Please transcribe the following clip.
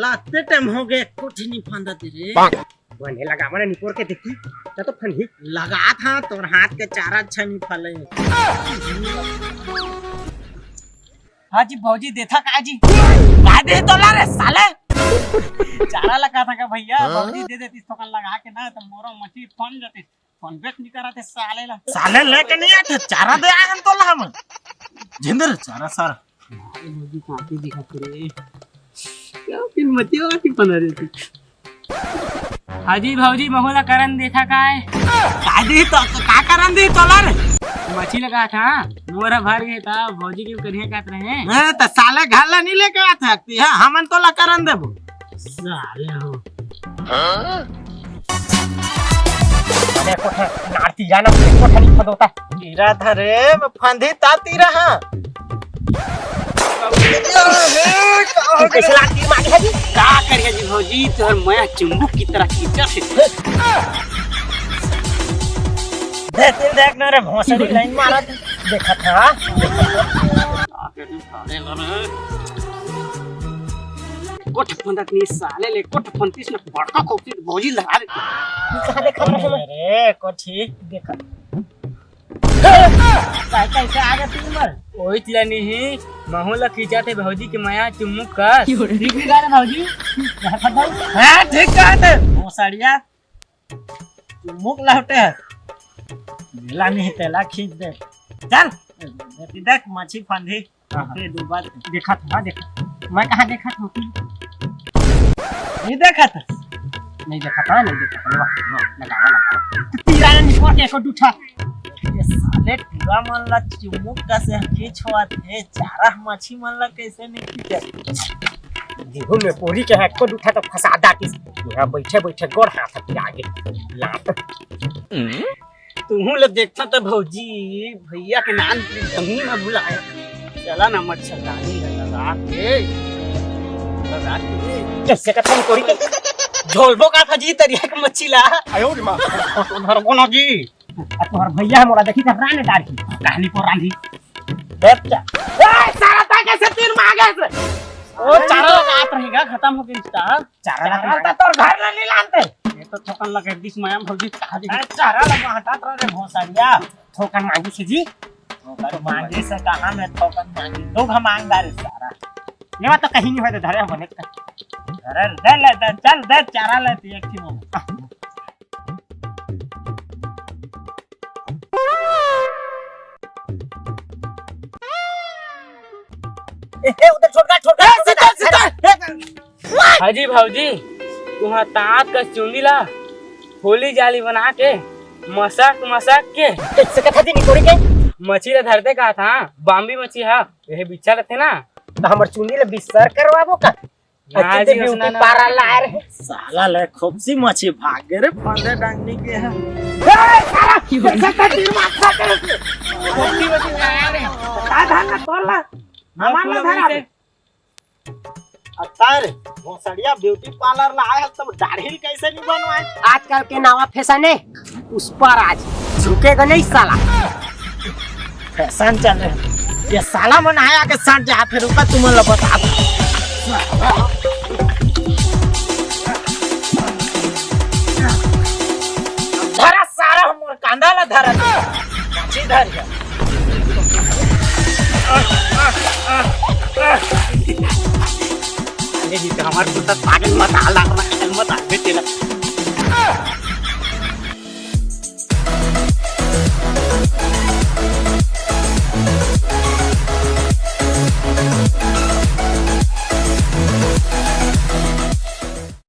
साला इतने टाइम हो गए कुछ नहीं फंदा तेरे बने लगा मैंने निपोर के देखी तो फंदी लगा था तोर हाथ के चारा अच्छा नहीं फले। हाँ जी भौजी देखा का जी का दे तो ला रे साले चारा लगा था का भैया भौजी दे देती तो लगा के ना तो मोरो मछली फन जाती फनबेट नहीं कराते साले लेके नहीं आते चारा दे आए हम तो ला हम जिंदर चारा सारा भौजी काफी दिखा रे क्या फिर मची वाली बना रही थी। हाजी भौजी महोला करन देखा का है का दी तो का करन दी तो ला रे मछली लगा था मोरा भर गया था भौजी के करिया काट रहे हैं मैं तो साले घर ला नहीं लेके आ सकती है हमन तो ला करन देबो साले हो अरे कोठा नारती जाना कोठा नहीं फदोता तीरा था रे फंदी ताती रहा कैसे लाती मांगे है जी का करिया जी भौजी तोहर माया चुंबक की तरह खींचा से देख ना रे भोसड़ी लाइन मारा देखा था कोठ फंदक नहीं साले ले कोठ फंतीस ने बड़का कोठी भौजी लगा दे कहां देखा रे कोठी देखा कैसे आगे तीन बार ओई तिला नहीं महोला खींचा थे भौजी के माया चुम्मुक का ठीक है रे भौजी हां ठीक कहते भोसड़िया मुक लौटे है ला नहीं तेला खींच दे चल देख मछली फंदी फिर दो बार देखा था देखा मैं कहां देखा था नहीं देखा था नहीं देखा था लगा तीरा ने निकोर के को उठा ये साले पूरा मन ला चुमुक का से खींचवा थे चारा मछली मन ला कैसे नहीं खींचे जीहू में पूरी के है को उठा तो फसा दाती यहां बैठे बैठे गोड़ हाथ पे आगे लात तू लोग देखता तो भौजी भैया के नाम कहीं ना बुलाया चला ना मच्छरदानी लगा के कैसे का तुम कोरी के झोलबो का फजी तरिया के मच्छी ला आयो रे मां तुम्हारा कोना जी तुम्हारा भैया मोरा देखी था राने डाल की कहानी को रांधी बेटा ए सारा ता कैसे तीर मांगे से ओ चारा लगा रहेगा खत्म हो गई इसका चारा लगा तोर घर ना नहीं लानते ये तो ठोकन लगे दिस माया भौजी कहा दी चारा लगा हटा रे भोसड़िया ठोकर मांगी से जी ठोकर मांगे से कहां में ठोकर मांगी दो मांगदार सारा ये बात तो कहीं नहीं होते धरे बने अरे दे ले दे चल दे चारा लेती एक थी वो ए उधर छोड़ हाजी भौजी तुहा तात का चुंदी ला होली जाली बना के मसाक के कैसे कथा दी निकोरी के मछली ला धरते का था बाम्बी मछली है यही बिच्छा रहते ना तो हमर चुनी ले बिसर करवाबो का हाँ जी, उसना ना- पारा ला रे साला ले खूबसी मछली भाग गए रे फंदे डांगनी के है कैसे का तीर मार कर मछली आया रे का धान ना तोला हमार ला धरा रे अतार भोसड़िया ब्यूटी पार्लर ला आया तब दाढ़ी कैसे नहीं बनवाए आजकल के नवा फैशन है उस पर आज झुकेगा नहीं साला फैशन चले ये साला मन आया के साथ जा फिर ऊपर तुम लोग बता धरा सारा हमर कांदा ला धरा मछली धर गया ये जी हमारे कुत्ता पागल मत आला मत आ बेटे